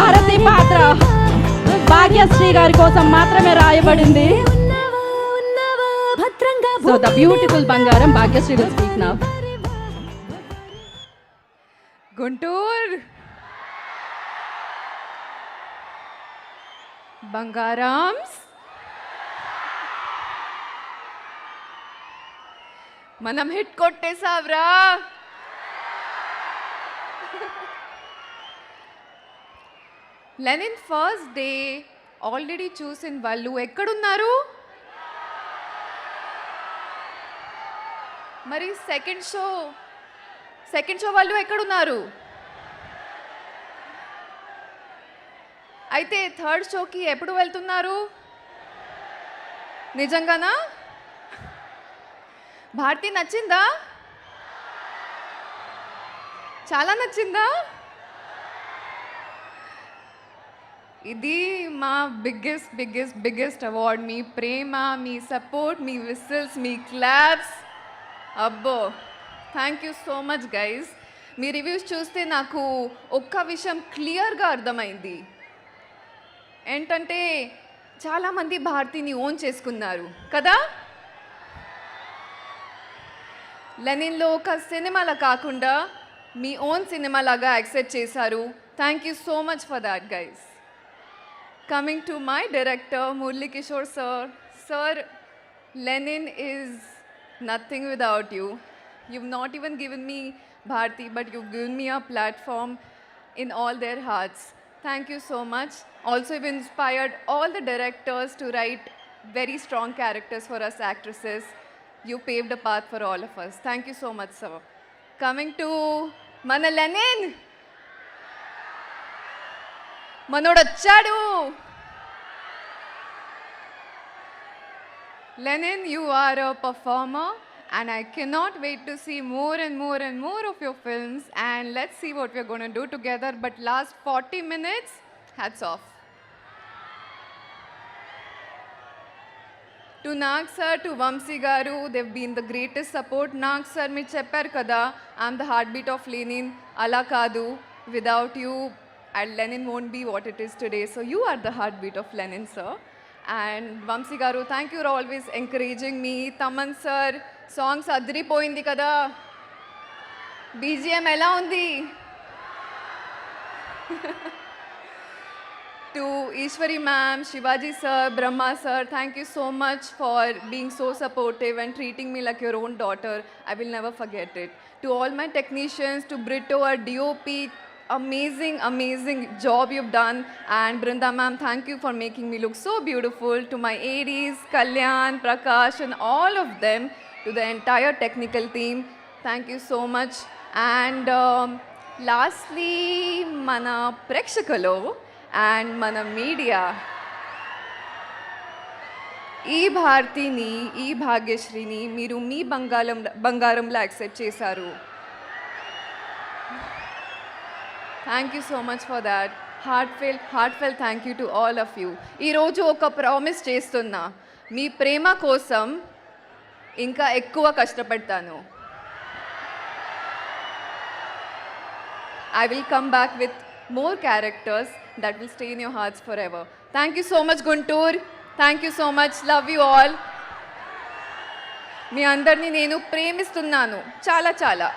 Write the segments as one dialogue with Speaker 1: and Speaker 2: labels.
Speaker 1: భారతి పాత్ర భాగ్యశ్రీ గారి కోసం మాత్రమే రాయబడింది. సో ద బ్యూటిఫుల్ బంగారం Bhagyashree will speak now.
Speaker 2: Guntur బంగారామ్స్, మనం హిట్ కొట్టేసావ్రా. లెనిన్ ఫస్ట్ డే ఆల్రెడీ చూసిన వాళ్ళు ఎక్కడున్నారు? మరి సెకండ్ షో వాళ్ళు ఎక్కడున్నారు? అయితే థర్డ్ షోకి ఎప్పుడు వెళ్తున్నారు? నిజంగానా? భారతి నచ్చిందా? చాలా నచ్చిందా? ఇది మా బిగ్గెస్ట్ అవార్డ్. మీ ప్రేమ, మీ సపోర్ట్, మీ విసిల్స్, మీ క్లాప్స్. అబ్బో, thank you so much guys. Me reviews చూస్తే నాకు ఒక్క విషయం క్లియర్గా అర్థమైంది. ఏంటంటే చాలామంది భారతిని ఓన్ చేసుకున్నారు కదా. లెనిన్లో ఒక సినిమాలా కాకుండా మీ ఓన్ సినిమాలాగా యాక్సెప్ట్ చేశారు. Thank you so much for that guys. Coming to my director, Murli Kishore sir. Sir, Lenin is nothing without you. You've not even given me Bharti, but you've given me a platform in all their hearts. Thank you so much. Also, you've inspired all the directors to write very strong characters for us actresses. You paved a path for all of us. Thank you so much, sir. Coming to Mana Lenin. మనోడొచ్చాడు. Lenin, you are a performer and I cannot wait to see more and more of your films, and let's see what we're going to do together. But last 40 minutes, hats off. To Nag sir, to Vamsi garu, they've been the greatest support. Nag sir, మీరు చెప్పారు కదా, I'm the heartbeat of Lenin. అలా కాదు, without you and Lenin won't be what it is today. So you are the heartbeat of Lenin, sir. And Vamsi garu, thank you for always encouraging me. Taman sir, songs adripoyindi kada. BGM ela undi? To Ishwari ma'am, Shivaji sir, Brahma sir, thank you so much for being so supportive and treating me like your own daughter. I will never forget it. To all my technicians, to Brito, our DOP, amazing job you've done. And Brinda ma'am, thank you for making me look so beautiful. To my ADs, Kalyan, Prakash, and all of them, to the entire technical team, thank you so much. And lastly, mana prekshakalo and mana media. ఈ భారతిని, ఈ భాగ్యశ్రీని మీరు మీ బంగారంలో accept చేశారు. Thank you so much for that. Heartfelt thank you to all of you. ఈరోజు ఒక promise చేస్తున్నా, మీ ప్రేమ కోసం ఇంకా ఎక్కువ కష్టపడతాను. I will come back with more characters that will stay in your hearts forever. Thank you so much, Guntur. Thank you so much. Love you all. మీ అందరినీ నేను ప్రేమిస్తున్నాను చాలా చాలా.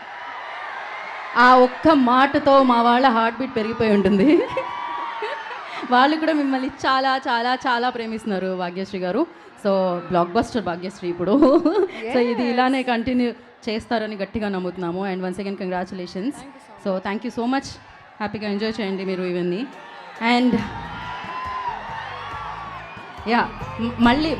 Speaker 1: ఆ ఒక్క మాటతో మా వాళ్ళ హార్ట్ బీట్ పెరిగిపోయి ఉంటుంది. వాళ్ళు కూడా మిమ్మల్ని చాలా చాలా చాలా ప్రేమిస్తున్నారు భాగ్యశ్రీ గారు. సో బ్లాక్ బస్టర్ భాగ్యశ్రీ ఇప్పుడు. సో ఇది ఇలానే కంటిన్యూ చేస్తారని గట్టిగా నమ్ముతున్నాము. And once again congratulations. So thank you so much. హ్యాపీగా ఎంజాయ్ చేయండి మీరు ఇవన్నీ. అండ్ యా మళ్ళీ